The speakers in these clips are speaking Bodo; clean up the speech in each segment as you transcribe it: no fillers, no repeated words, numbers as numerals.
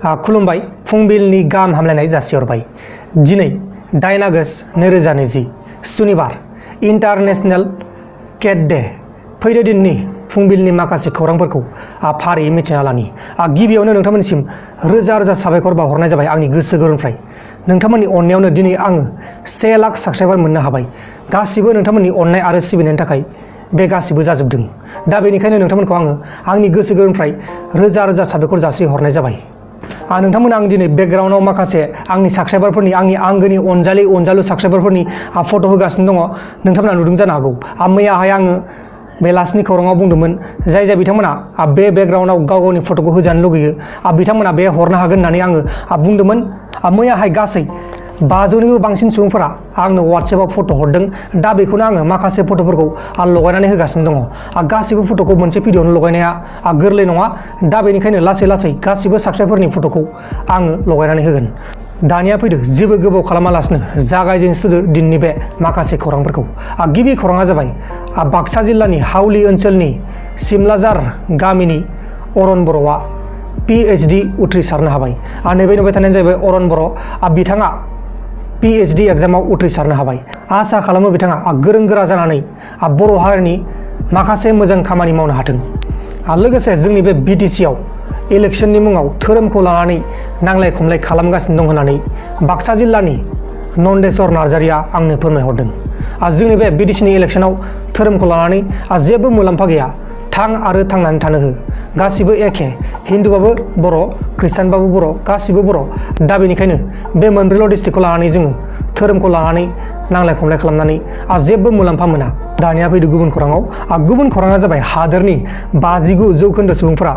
खुलुमबाय फुंबिलनि गाहाम हामलायनाय जासिहरबाय। दिनै 8 आगस्ट 2020 सुनिबार इन्टारनेशनेल केट डे। फैदो दिननि फुंबिलनि माखासे खौरांफोरखौ फारियै मिथिना लानि। गिबियावनो नोंथांमोननिसिम रोजा रोजा साबायखर बावहरनाय जाबाय आंनि गोसो गोरबोनिफ्राय। नोंथांमोननि अननायावनो दिनै आङो 1 लाख साबस्क्राइबार मोननो हाबाय। गासिबो नोंथांमोननि अननाय आरो सिबिनायनि थाखाय बे गासिबो जाजोबदों। दा बेनिखायनो नोंथांमोनखौ आङो आंनि गोसो गोरबोनिफ्राय रोजा रोजा साबायखर जासिहरनाय जाबाय। नोंथांमोना आं दिनै बेकग्राउन्डआव माखासे आंनि साबस्क्राइबारफोरनि आंनि आंगोनि अनजालु साबस्क्राइबारफोरनि फट' होगासिनो दङ। नोंथांमोना नुदों जानो हागौ। मैयाहाय आङो बेलासिनि खौराङाव बुंदोंमोन जाय बिथांमोना बे बेकग्राउन्डआव गाव गावनि फट'खौ होजानो लुगैयो बिथांमोना बे हरनो हागोन होननानै आङो बुंदोंमोन। मैयाहाय गासै 500निबो बांसिन सुबुंफोरा आंनो वाट्सएपआव फट' हरदों। दा बेखौनो आङो माखासे फट'फोरखौ लगायनानै होगासिनो दङ। गासिबो फट'खौ मोनसे भिडिअ'आवनो लगायनाया गोरलै नङा। दा बेनिखायनो लासै लासै गासिबो साबस्क्राइबारनि फट'खौ आङो लगायनानै होगोन। दानिया फैदो जेबो गोबाव खालामालासिनो जागायजेनसोदो दिननि बे माखासे खौरांफोरखौ। गिबि खौराङा जाबाय बाक्सा जिल्लानि हावलि ओनसोलनि सिमलाजार गामिनि अरन बर'आ PhD उथ्रिसारनो हाबाय। नैबे नुबाय थानायानो जाहैबाय अरन बर'। बिथाङा PhD एग्जामाव उथ्रिसारनो हाबाय। आसा खालामो बिथाङा गोरों गोरा जानानै बर' हारिनि माखासे मोजां खामानि मावनो हाथों। लोगोसे जोंनि बे BTC आव इलेक्शननि मुङाव धोरोमखौ लानानै नांलाय खमलाय खालामगासिनो दं होननानै बाक्सा जिल्लानि नन्देस्वर नार्जारिया आंनो फोरमायहरदों। जोंनि बे BTCनि इलेक्शनाव धोरोमखौ लानानै जेबो मुलाम्फा गैया। थां आरो थांनानै थानो हो। गासिबो एखे, हिन्दुबाबो बर', ख्रिस्टानबाबो बर', गासिबो बर'। दा बेनिखायनो बे मोनब्रैल' डिस्ट्रिक्टखौ लानानै जोङो धोरोमखौ लानानै नांलाय खमलाय खालामनानै जेबो मुलाम्फा मोना। दानिया फैदो गुबुन खौराङाव। गुबुन खौराङा जाबाय हादोरनि 59% सुबुंफोरा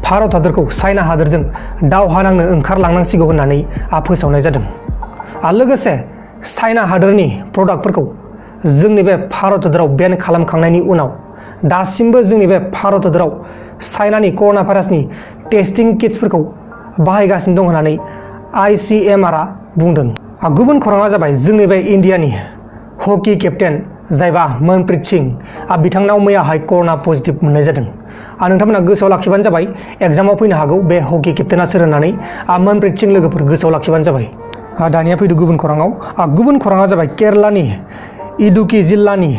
भारत हादरखौ चाइना हादोरजों दावहा नांनो ओंखारलांनांसिगौ होननानै फोसावनाय जादों। लोगोसे चाइना हादोरनि प्रडाक्टफोरखौ जोंनि बे भारत हादराव बेन खालामखांनायनि उनाव दासिमबो जोंनि बे भारत हादराव चाइनानि कर'ना भाइरासनि टेस्टिं किट्सफोरखौ बाहायगासिनो दं होननानै ICMR बुंदों। गुबुन खौराङा जाबाय जोंनि बे इण्डियानि हकि केप्टेन जायबा मनप्रीत सिं बिथांनाव मैयाहाय कर'ना पजिटिभ मोननाय जादों। नोंथांमोना गोसोआव लाखिबानो जाबाय एग्जामाव फैनो हागौ बे हकि केप्टेना सोर होननानै। मनप्रीत सिं लोगोफोर गोसोआव लाखिबानो जाबाय। दानिया फैदो गुबुन खौराङाव। गुबुन खौराङा जाबाय केरेलानि इडुक्की जिल्लानि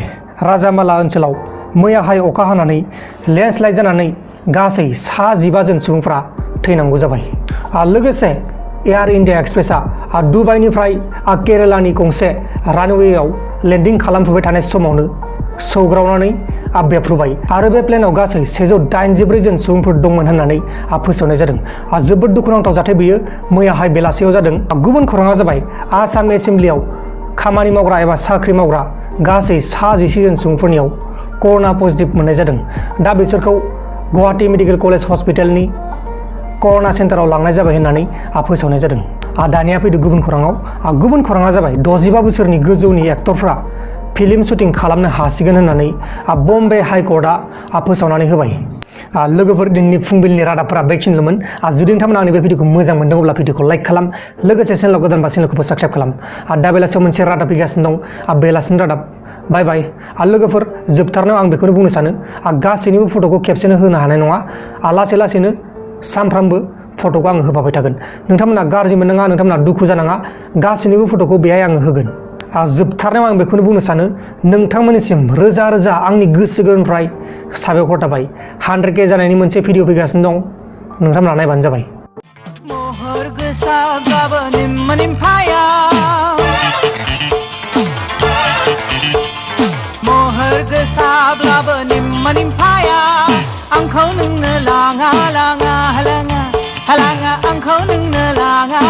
राजामाला ओनसोलाव मैयाहाय अखा हानानै लेन्डस्लाइड जानानै गासै 15 जन सुबुंफोरा थैनांगौ जाबाय। लोगोसे एयार इन्डिया एक्सप्रेसआ दुबाइनिफ्राय केरेलानि गंसे रानवेयाव लेन्डिं खालामफुबाय थानाय समावनो सौग्रावनानै बेफ्रुबाय आरो बे प्लेनाव गासै 184 जन सुबुंफोर दंमोन होननानै फोसावनाय जादों। जोबोद दुखुनांथाव जाथाय बेयो मैयाहाय बेलासियाव जादों। गुबुन खौराङा जाबाय आसाम एसेम्ब्लियाव खामानि मावग्रा एबा साख्रि मावग्रा गासै 11 जन सुबुंफोरनियाव कर'ना पजिटिभ मोननाय जादों। दा बिसोरखौ गुवाहाटी मेडिकेल कलेज हस्पिटालनि कर'ना सेन्टाराव लांनाय जाबाय होननानै फोसावनाय जादों। दानिया फैदो गुबुन खौराङाव। गुबुन खौराङा जाबाय 65 बोसोरनि गोजौनि एक्टरफ्रा फिल्म शुटिं खालामनो हासिगोन होननानै बम्बे हाइकर्टआ फोसावनानै होबाय। लोगोफोर दिनैनि फुंबिलनि रादाबफोरा बेखिनिल'मोन। जुदि नोंथांमोना आंनि बे भिडिअखौ मोजां मोनदों अब्ला भिडिअखौ लाइक खालाम। लोगोसे चेनेलाव गोदानबा चेनेलखौबो साबस्क्राइब खालाम। दा बेलासियाव मोनसे रादाब फैगासिनो दं। बेलासिनि रादाब। बाय बाय। लोगोफोर जोबथारनायाव आं बेखौनो बुंनो सानो गासैनिबो फट'खौ खेबसेनो होनो हानाय नङा। लासै लासैनो सानफ्रामबो फट'खौ आङो होफाबाय थागोन। नोंथांमोना गाज्रि मोननाङा, नोंथांमोना दुखु जानाङा। गासैनिबो फट'खौ बेहाय आङो होगोन। जोबथारनायाव आं बेखौनो बुंनो सानो नोंथांमोननिसिम रोजा रोजा आंनि गोसो गोरबोनिफ्राय साबायखर थाबाय। 100K जानायनि मोनसे भिडिअ फैगासिनो दं। नोंथांमोना नायबानो जाबाय। महर गोसाब्लाबो निम्फाया महर गोसाब्लाबो निम्फाया आंखौ नोंनो लाङा लाङा लाङा लाङा आंखौ नोंनो लाङा